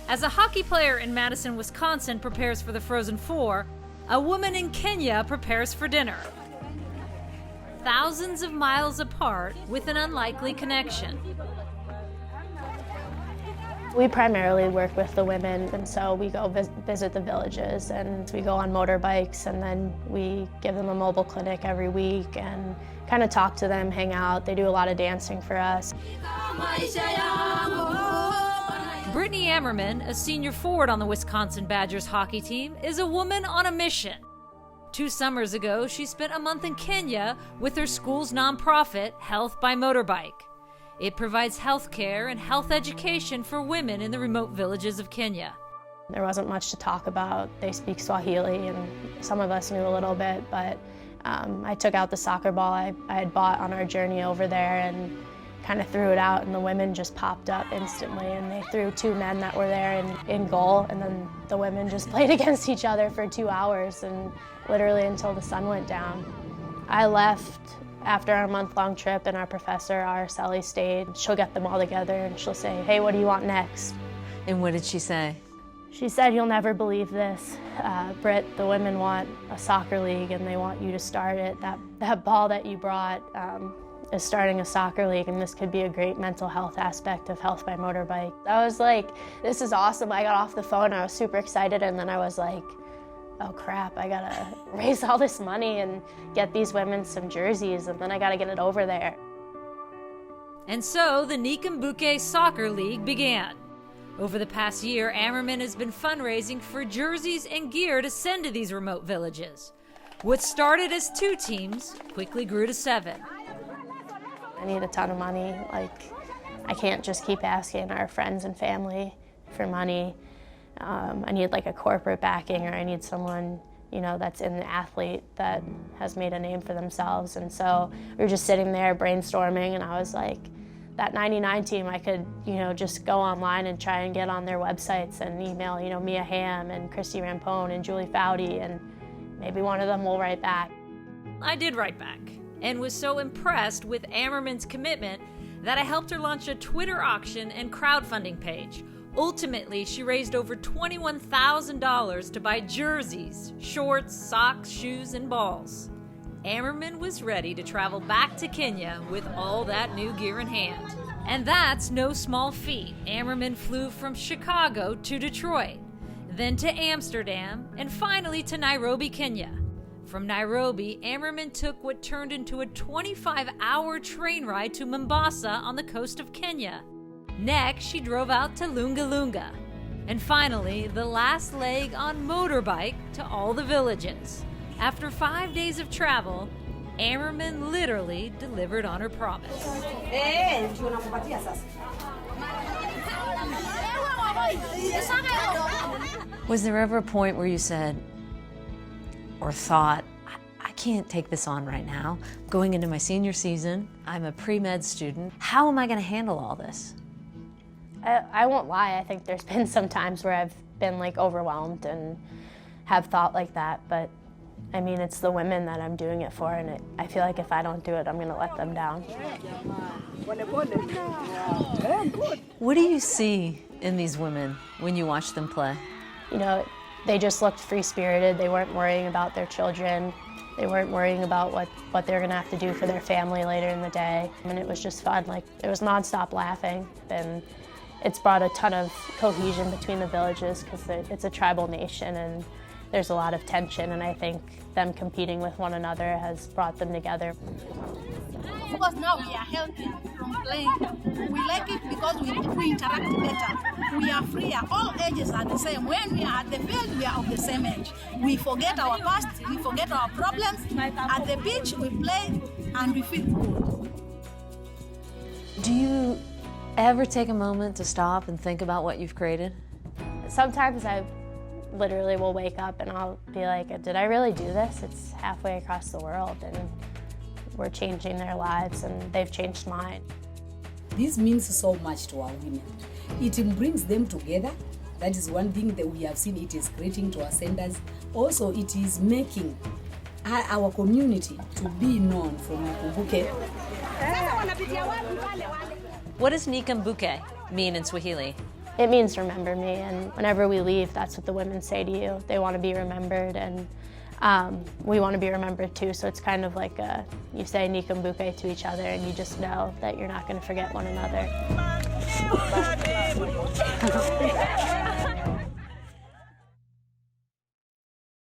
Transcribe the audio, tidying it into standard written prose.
As a hockey player in Madison, Wisconsin prepares for the Frozen Four, a woman in Kenya prepares for dinner. Thousands of miles apart with an unlikely connection. We primarily work with the women, and so we go visit the villages, and we go on motorbikes, and then we give them a mobile clinic every week and kind of talk to them, hang out. They do a lot of dancing for us. Brittany Ammerman, a senior forward on the Wisconsin Badgers hockey team, is a woman on a mission. 2 summers ago, she spent a month in Kenya with her school's nonprofit, Health by Motorbike. It provides health care and health education for women in the remote villages of Kenya. There wasn't much to talk about. They speak Swahili, and some of us knew a little bit, but I took out the soccer ball I had bought on our journey over there and kind of threw it out, and the women just popped up instantly, and they threw 2 men that were there in goal, and then the women just played against each other for 2 hours, and literally until the sun went down. I left after our month-long trip, and our professor, Araceli, stayed. She'll get them all together and she'll say, "Hey, what do you want next?" And what did she say? She said, "You'll never believe this, Britt, the women want a soccer league and they want you to start it. That ball that you brought is starting a soccer league, and this could be a great mental health aspect of Health by Motorbike." I was like, this is awesome. I got off the phone, I was super excited, and then I was like, oh crap, I gotta raise all this money and get these women some jerseys, and then I gotta get it over there. And so the Nikambuke Soccer League began. Over the past year, Ammerman has been fundraising for jerseys and gear to send to these remote villages. What started as 2 teams quickly grew to 7. I need a ton of money. I can't just keep asking our friends and family for money. I need like a corporate backing, or I need someone, that's in the athlete that has made a name for themselves. And so we were just sitting there brainstorming, and I was like, that 99 team, I could, just go online and try and get on their websites and email, Mia Hamm and Christy Rampone and Julie Foudy, and maybe one of them will write back. I did write back, and was so impressed with Ammerman's commitment that I helped her launch a Twitter auction and crowdfunding page. Ultimately, she raised over $21,000 to buy jerseys, shorts, socks, shoes, and balls. Ammerman was ready to travel back to Kenya with all that new gear in hand. And that's no small feat. Ammerman flew from Chicago to Detroit, then to Amsterdam, and finally to Nairobi, Kenya. From Nairobi, Ammerman took what turned into a 25-hour train ride to Mombasa on the coast of Kenya. Next, she drove out to Lunga Lunga. And finally, the last leg on motorbike to all the villages. After 5 days of travel, Ammerman literally delivered on her promise. Was there ever a point where you said, or thought, I can't take this on right now. Going into my senior season, I'm a pre-med student. How am I going to handle all this? I won't lie, I think there's been some times where I've been overwhelmed and have thought like that, but I mean, it's the women that I'm doing it for, and I feel like if I don't do it, I'm gonna let them down. What do you see in these women when you watch them play? They just looked free-spirited. They weren't worrying about their children. They weren't worrying about what they're gonna have to do for their family later in the day. And it was just fun. It was nonstop laughing, and it's brought a ton of cohesion between the villages because it's a tribal nation, and there's a lot of tension, and I think them competing with one another has brought them together. Because now we are healthy from playing. We like it because we interact better. We are freer. All ages are the same. When we are at the field, we are of the same age. We forget our past, we forget our problems. At the beach, we play and we feel good. Do you ever take a moment to stop and think about what you've created? Sometimes I literally will wake up and I'll be like, did I really do this? It's halfway across the world, and we're changing their lives, and they've changed mine. This means so much to our women. It brings them together. That is one thing that we have seen. It is creating to our senders. Also, it is making our community to be known from Nikambuke. What does Nikambuke mean in Swahili? it means remember me, and whenever we leave, that's what the women say to you. They want to be remembered, and we want to be remembered too, so it's kind of like you say Nikambuke to each other, and you just know that you're not going to forget one another.